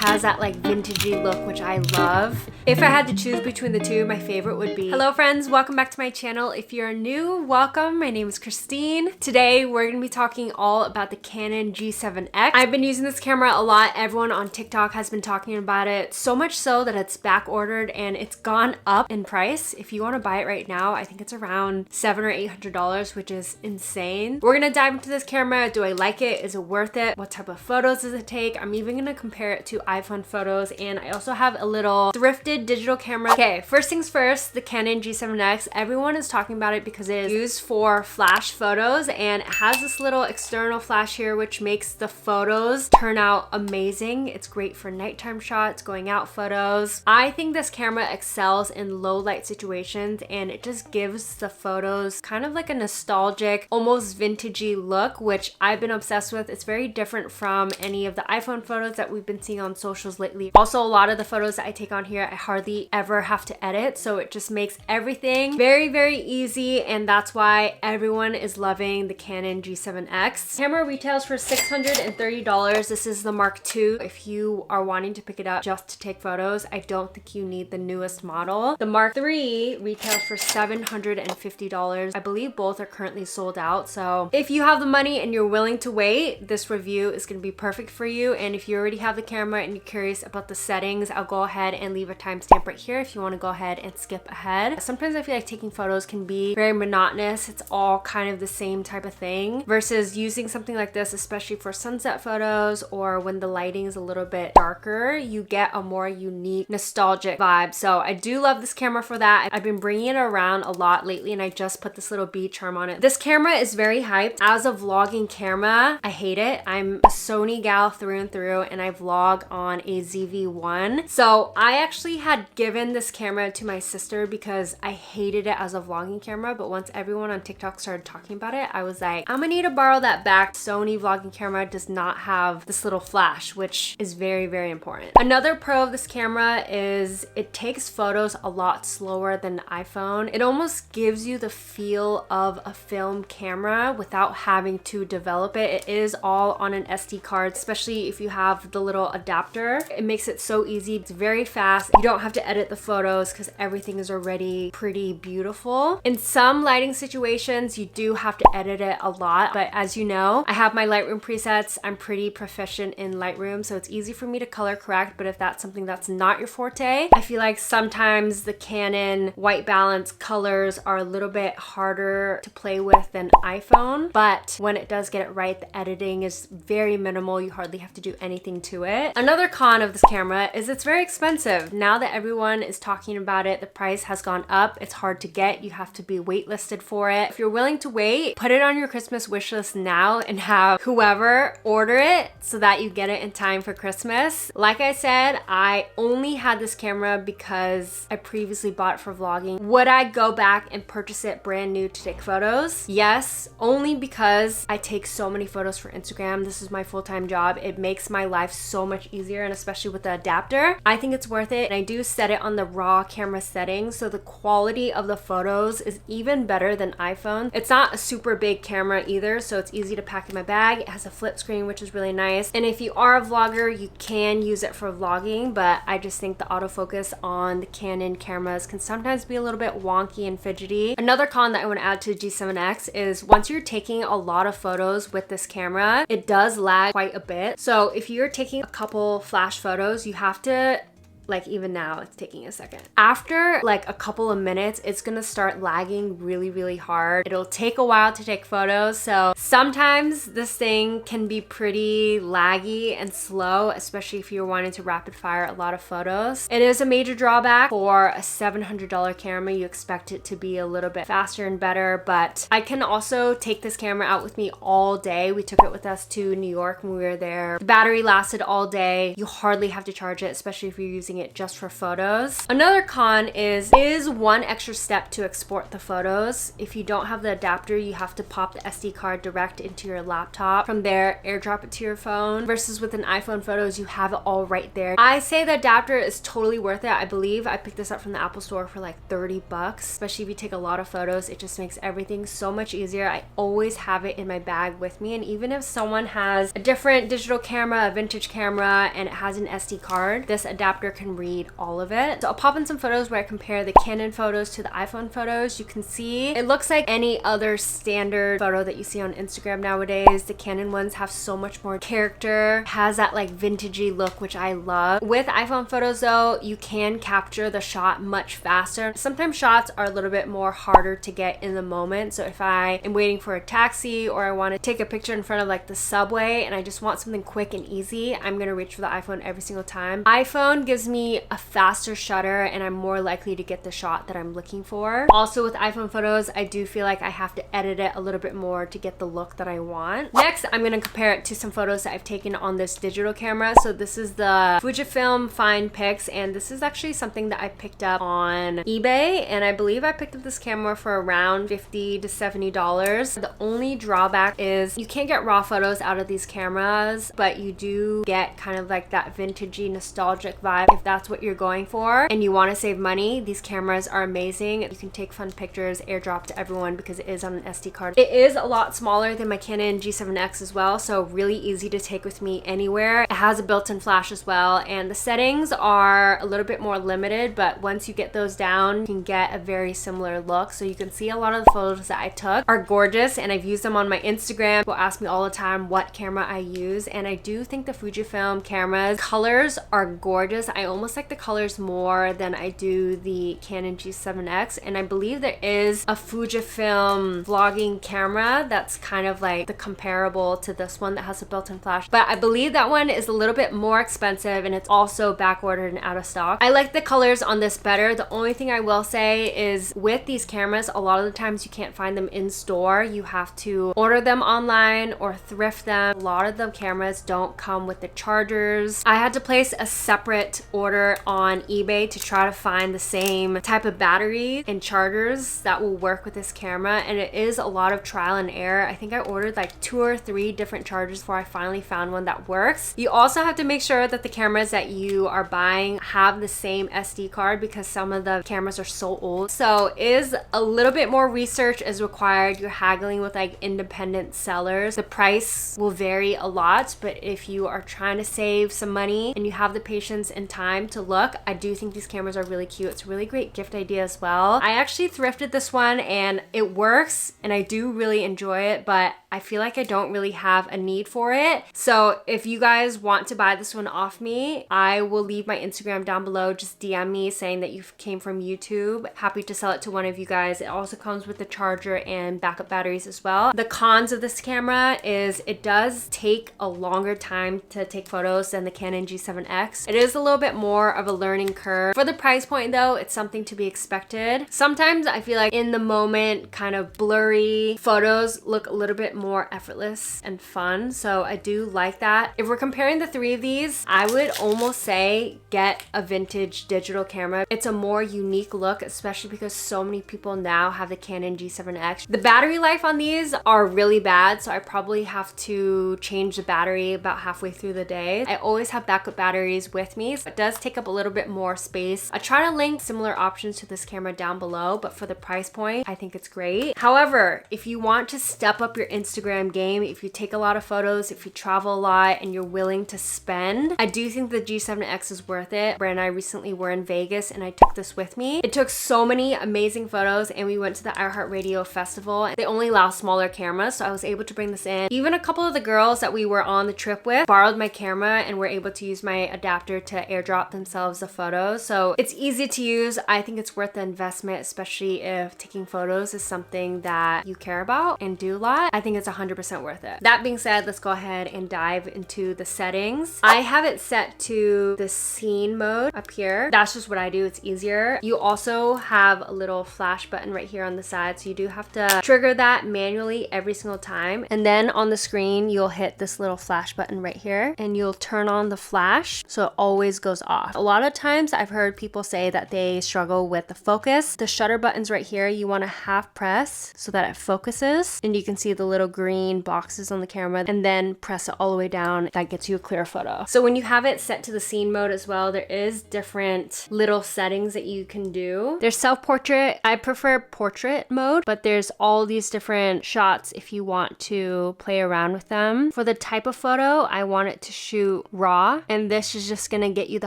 has that like vintagey look, which I love. If I had to choose between the two, my favorite would be... Hello friends, welcome back to my channel. If you're new, welcome. My name is Christine. Today we're gonna be talking all about the Canon G7X. I've been using this camera a lot. Everyone on TikTok has been talking about it, so much so that it's back ordered and it's gone up in price. If you want to buy it right now, I think it's around $700 or $800, which is insane. We're gonna dive into this camera. Do I like it? Is it worth it? What type of photos does it take? I'm even gonna compare it to iPhone photos, and I also have a little thrifted digital camera. Okay, first things first, the Canon G7X. Everyone is talking about it because it is used for flash photos, and it has this little external flash here which makes the photos turn out amazing. It's great for nighttime shots, going out photos. I think this camera excels in low light situations, and it just gives the photos kind of like a nostalgic, almost vintagey look, which I've been obsessed with. It's very different from any of the iPhone photos that we've been seeing on socials lately. Also, a lot of the photos that I take on here, I hardly ever have to edit, so it just makes everything very, very easy, and that's why everyone is loving the Canon G7X. Camera retails for $630. This is the Mark II. If you are wanting to pick it up just to take photos, I don't think you need the newest model. The Mark III retails for $750. I believe both are currently sold out, so if you have the money and you're willing to wait, this review is going to be perfect for you. And if you already have the camera and you're curious about the settings, I'll go ahead and leave a timestamp right here if you want to go ahead and skip ahead. Sometimes I feel like taking photos can be very monotonous. It's all kind of the same type of thing versus using something like this, especially for sunset photos or when the lighting is a little bit darker, you get a more unique, nostalgic vibe. So I do love this camera for that. I've been bringing it around a lot lately, and I just put this little bead charm on it. This camera is very hyped. As a vlogging camera, I hate it. I'm a Sony gal through and through, and I vlog on a ZV-1. So I actually had given this camera to my sister because I hated it as a vlogging camera, but once everyone on TikTok started talking about it, I was like, I'm gonna need to borrow that back. Sony vlogging camera does not have this little flash, which is very, very important. Another pro of this camera is it takes photos a lot slower than the iPhone. It almost gives you the feel of a film camera without having to develop it. It is all on an SD card, especially if you have the little adapter. It makes it so easy. It's very fast. You don't have to edit the photos because everything is already pretty beautiful. In some lighting situations, you do have to edit it a lot, but as you know, I have my Lightroom presets. I'm pretty proficient in Lightroom, so it's easy for me to color correct, but if that's something that's not your forte, I feel like sometimes the Canon white balance colors are a little bit harder to play with than iPhone, but when it does get it right, the editing is very minimal. You hardly have to do anything to it. Another con of this camera is it's very expensive. Now that everyone is talking about it, the price has gone up. It's hard to get. You have to be waitlisted for it. If you're willing to wait, put it on your Christmas wish list now and have whoever order it so that you get it in time for Christmas. Like I said, I only had this camera because I previously bought it for vlogging. Would I go back and purchase it brand new to take photos? Yes, only because I take so many photos for Instagram. This is my full-time job. It makes my life so much easier, and especially with the adapter, I think it's worth it. And I do set it on the raw camera settings, so the quality of the photos is even better than iPhone. It's not a super big camera either, so it's easy to pack in my bag. It has a flip screen, which is really nice. And if you are a vlogger, you can use it for vlogging, but I just think the autofocus on the Canon cameras can sometimes be a little bit wonky and fidgety. Another con that I want to add to G7X is once you're taking a lot of photos with this camera, it does lag quite a bit. So if you're taking a couple flash photos, you have to, like even now, it's taking a second. After like a couple of minutes, it's gonna start lagging really, really hard. It'll take a while to take photos. So sometimes this thing can be pretty laggy and slow, especially if you're wanting to rapid fire a lot of photos. It is a major drawback. For a $700 camera, you expect it to be a little bit faster and better, but I can also take this camera out with me all day. We took it with us to New York when we were there. The battery lasted all day. You hardly have to charge it, especially if you're using using it just for photos. Another con is one extra step to export the photos. If you don't have the adapter, you have to pop the SD card direct into your laptop. From there, airdrop it to your phone. Versus with an iPhone photos, you have it all right there. I say the adapter is totally worth it. I believe I picked this up from the Apple store for like 30 bucks, especially if you take a lot of photos. It just makes everything so much easier. I always have it in my bag with me, and even if someone has a different digital camera, a vintage camera, and it has an SD card, this adapter can read all of it. So I'll pop in some photos where I compare the Canon photos to the iPhone photos. You can see it looks like any other standard photo that you see on Instagram nowadays. The Canon ones have so much more character, has that like vintagey look, which I love. With iPhone photos though, you can capture the shot much faster. Sometimes shots are a little bit more harder to get in the moment. So if I am waiting for a taxi or I want to take a picture in front of like the subway and I just want something quick and easy, I'm gonna reach for the iPhone every single time. iPhone gives me a faster shutter and I'm more likely to get the shot that I'm looking for. Also with iPhone photos, I do feel like I have to edit it a little bit more to get the look that I want. Next, I'm gonna compare it to some photos that I've taken on this digital camera. So this is the Fujifilm Fine Pics, and this is actually something that I picked up on eBay, and I believe I picked up this camera for around $50 to $70. The only drawback is you can't get raw photos out of these cameras, but you do get kind of like that vintagey nostalgic vibe if that's what you're going for and you want to save money. These cameras are amazing. You can take fun pictures, airdrop to everyone because it is on an SD card. It is a lot smaller than my Canon G7X as well, so really easy to take with me anywhere. It has a built-in flash as well, and the settings are a little bit more limited, but once you get those down, you can get a very similar look. So you can see a lot of the photos that I took are gorgeous, and I've used them on my Instagram. People ask me all the time what camera I use, and I do think the Fujifilm cameras colors are gorgeous. I almost like the colors more than I do the Canon G7X, and I believe there is a Fujifilm vlogging camera that's kind of like the comparable to this one that has a built-in flash, but I believe that one is a little bit more expensive and it's also back ordered and out of stock. I like the colors on this better. The only thing I will say is with these cameras, a lot of the times you can't find them in store. You have to order them online or thrift them. A lot of the cameras don't come with the chargers. I had to place a separate order on eBay to try to find the same type of battery and chargers that will work with this camera, and it is a lot of trial and error. I think I ordered like 2 or 3 different chargers before I finally found one that works. You also have to make sure that the cameras that you are buying have the same SD card because some of the cameras are so old. So is a little bit more research is required. You're haggling with like independent sellers. The price will vary a lot, but if you are trying to save some money and you have the patience and time to look, I do think these cameras are really cute. It's a really great gift idea as well. I actually thrifted this one and it works and I do really enjoy it, but I feel like I don't really have a need for it. So if you guys want to buy this one off me, I will leave my Instagram down below. Just DM me saying that you came from YouTube. Happy to sell it to one of you guys. It also comes with the charger and backup batteries as well. The cons of this camera is it does take a longer time to take photos than the Canon G7X. It is a little bit more of a learning curve. For the price point though, it's something to be expected. Sometimes I feel like in the moment kind of blurry photos look a little bit more effortless and fun, so I do like that. If we're comparing the 3 of these, I would almost say get a vintage digital camera. It's a more unique look, especially because so many people now have the Canon G7X. The battery life on these are really bad, so I probably have to change the battery about halfway through the day. I always have backup batteries with me, so it does take up a little bit more space. I try to link similar options to this camera down below, but for the price point, I think it's great. However, if you want to step up your Instagram game, if you take a lot of photos, if you travel a lot and you're willing to spend, I do think the G7X is worth it. Brand and I recently were in Vegas and I took this with me. It took so many amazing photos and we went to the iHeartRadio festival. They only allow smaller cameras, so I was able to bring this in. Even a couple of the girls that we were on the trip with borrowed my camera and were able to use my adapter to airdrop themselves the photos. So it's easy to use. I think it's worth the investment, especially if taking photos is something that you care about and do a lot. I think it's 100% worth it. That being said, let's go ahead and dive into the settings. I have it set to the scene mode up here. That's just what I do. It's easier. You also have a little flash button right here on the side, so you do have to trigger that manually every single time. And then on the screen, you'll hit this little flash button right here and you'll turn on the flash so it always goes off. A lot of times I've heard people say that they struggle with the focus. The shutter buttons right here, you want to half press so that it focuses, and you can see the little green boxes on the camera, and then press it all the way down. That gets you a clear photo. So when you have it set to the scene mode as well, there is different little settings that you can do. There's self-portrait. I prefer portrait mode, but there's all these different shots if you want to play around with them. For the type of photo, I want it to shoot raw, and this is just gonna get you the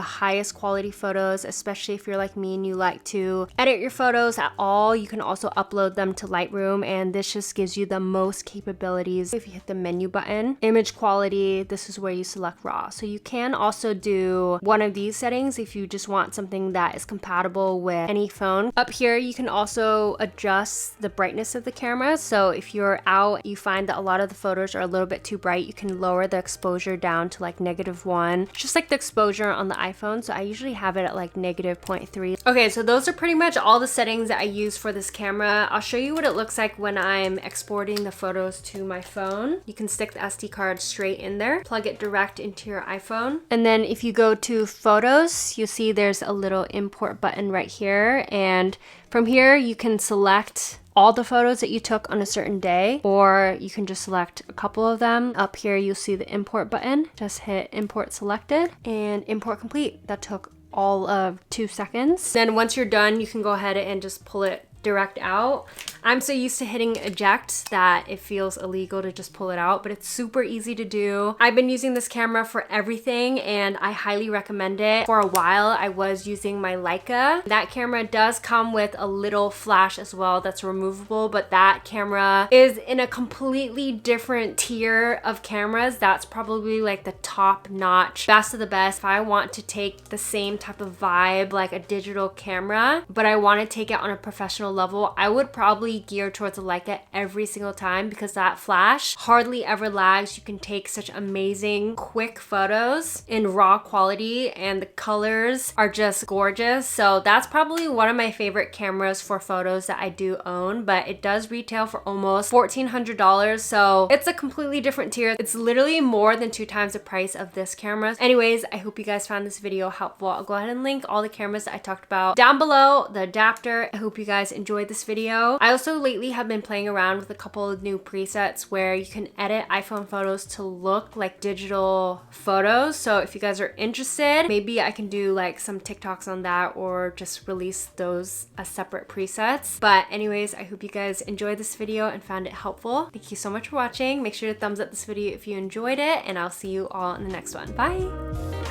highest quality photos, especially if you're like me and you like to edit your photos at all. You can also upload them to Lightroom, and this just gives you the most capabilities. If you hit the menu button, image quality, this is where you select raw. So you can also do one of these settings if you just want something that is compatible with any phone. Up here, you can also adjust the brightness of the camera. So if you're out, you find that a lot of the photos are a little bit too bright, you can lower the exposure down to like -1, just like the exposure on the iPhone. So I usually have it at like -0.3. Okay, so those are pretty much all the settings that I use for this camera. I'll show you what it looks like when I'm exporting the photos to my phone. You can stick the SD card straight in there, plug it direct into your iPhone. And then if you go to photos, you'll see there's a little import button right here. And from here, you can select all the photos that you took on a certain day, or you can just select a couple of them. Up here, you'll see the import button. Just hit import selected and import complete. That took all of 2 seconds. Then once you're done, you can go ahead and just pull it direct out. I'm so used to hitting eject that it feels illegal to just pull it out, but it's super easy to do. I've been using this camera for everything and I highly recommend it. For a while, I was using my Leica. That camera does come with a little flash as well that's removable, but that camera is in a completely different tier of cameras. That's probably like the top notch, best of the best. If I want to take the same type of vibe like a digital camera, but I want to take it on a professional level, I would probably gear towards a Leica every single time because that flash hardly ever lags. You can take such amazing quick photos in raw quality and the colors are just gorgeous. So that's probably one of my favorite cameras for photos that I do own, but it does retail for almost $1,400. So it's a completely different tier. It's literally more than 2 times the price of this camera. Anyways, I hope you guys found this video helpful. I'll go ahead and link all the cameras that I talked about down below, the adapter. I hope you guys enjoyed this video. I also lately have been playing around with a couple of new presets where you can edit iPhone photos to look like digital photos. So if you guys are interested, maybe I can do like some TikToks on that or just release those as separate presets. But anyways, I hope you guys enjoyed this video and found it helpful. Thank you so much for watching. Make sure to thumbs up this video if you enjoyed it, and I'll see you all in the next one. Bye!